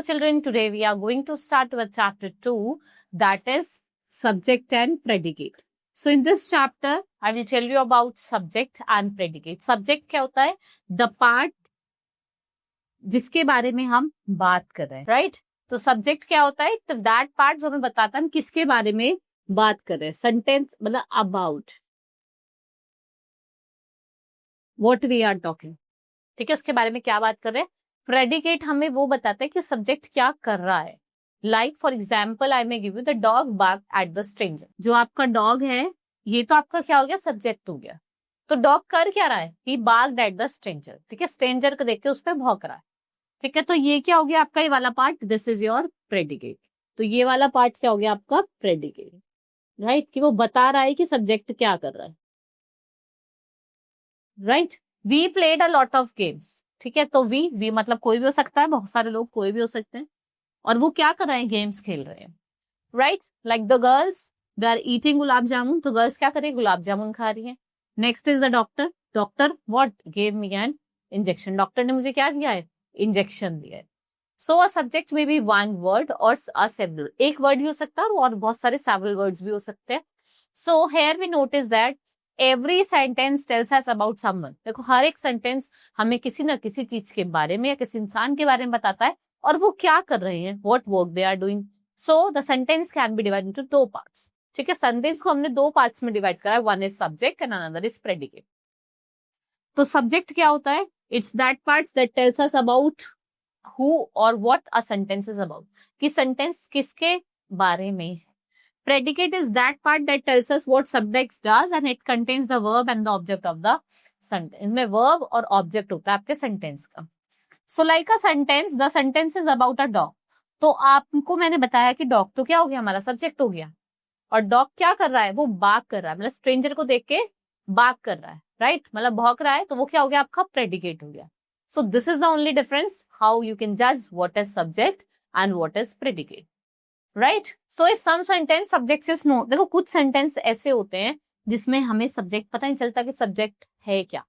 Hello children, today we are going to start with chapter 2, that is subject and predicate. So in this chapter, I will tell you about subject and predicate. Subject क्या होता है? The part जिसके बारे में हम बात कर रहे हैं, right? तो subject क्या होता है? तो that part जो हमें बताता है हम किसके बारे में बात कर रहे हैं. Sentence मतलब about what we are talking. ठीक है, उसके बारे में क्या बात कर रहे हैं. प्रेडिकेट हमें वो बताता है कि सब्जेक्ट क्या कर रहा है. Like for example I may give you the dog bark at the stranger. जो आपका डॉग है ये तो आपका क्या हो गया, सब्जेक्ट हो गया. तो डॉग कर क्या रहा है, ही बार्क्ड एट द स्ट्रेंजर. ठीक है, स्ट्रेंजर को देख के उस पर भौंक रहा है. ठीक है, तो ये क्या हो गया आपका, ये वाला part, this is your predicate. तो ये वाला पार्ट क्या हो गया आपका, प्रेडिकेट. राइट, कि वो बता रहा है कि सब्जेक्ट क्या कर रहा है. Right, we played a lot of games. ठीक है, तो वी मतलब कोई भी हो सकता है, बहुत सारे लोग कोई भी हो सकते हैं. और वो क्या कर रहे हैं, गेम्स खेल रहे हैं. Right, like the girls they are eating gulab jamun. तो गर्ल्स क्या कर रही है, गुलाब जामुन खा रही है. Next is the doctor. Doctor what gave me an injection. Doctor ने मुझे क्या दिया है, इंजेक्शन दिया है. सो अ सब्जेक्ट में बी वन वर्ड और अ सेवरल. एक वर्ड भी हो सकता है और बहुत सारे सेवरल वर्ड्स भी हो सकते हैं. So here we notice that every sentence tells us about someone. देखो हर एक सेंटेंस हमें किसी न किसी चीज के बारे में या किसी इंसान के बारे में बताता है और वो क्या कर रहे हैं, what work they are doing. So the sentence can be divided into दो पार्ट्स. ठीक है, सेंटेंस को हमने दो पार्ट्स में डिवाइड करा है, one is subject and another is predicate. तो सब्जेक्ट क्या होता है, it's that parts that tells us about who और what a sentence is about, कि सेंटेंस किसके बारे में है. Predicate is that part that tells us what subject does and it contains the verb and the object of the sentence. इनमें verb और object होता है आपके sentence का. So like a sentence, the sentence is about a dog. तो आपको मैंने बताया कि dog तो क्या हो गया, हमारा subject हो गया. और dog क्या कर रहा है, वो bark कर रहा है, मतलब stranger को देख के bark कर रहा है, right? मतलब भौंक रहा है, तो वो क्या हो गया आपका predicate हो गया. So this is the only difference how you can judge what is subject and what is predicate. Right, so if some sentence subject is no. देखो कुछ सेंटेंस ऐसे होते हैं जिसमें हमें सब्जेक्ट पता नहीं चलता कि सब्जेक्ट है क्या.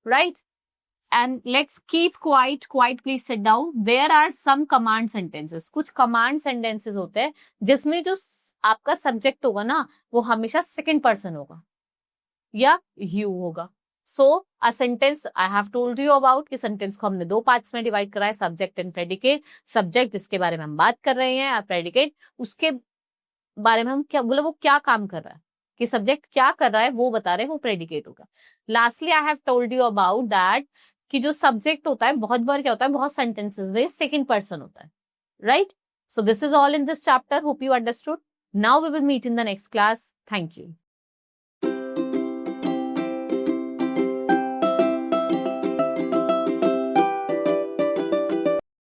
Right, and let's keep quiet. Quiet please sit down. There are some command sentences. कुछ कमांड सेंटेंसेस होते हैं जिसमें जो आपका सब्जेक्ट होगा ना वो हमेशा सेकंड पर्सन होगा या यू होगा. So a sentence I have told you about कि सेंटेंस को हमने दो पार्ट्स में डिवाइड करा है, सब्जेक्ट एंड प्रेडिकेट. सब्जेक्ट जिसके बारे में हम बात कर रहे हैं, प्रेडिकेट उसके बारे में हम क्या बोले, वो क्या काम कर रहा है, कि सब्जेक्ट क्या कर रहा है वो बता रहे हैं, वो प्रेडिकेट होगा. Lastly I have told you about that कि जो सब्जेक्ट होता है बहुत बार क्या होता है, बहुत सेंटेंसेस में सेकंड पर्सन होता है. Right, so this is all in this chapter. Hope you understood. Now we will meet in the next class. Thank you.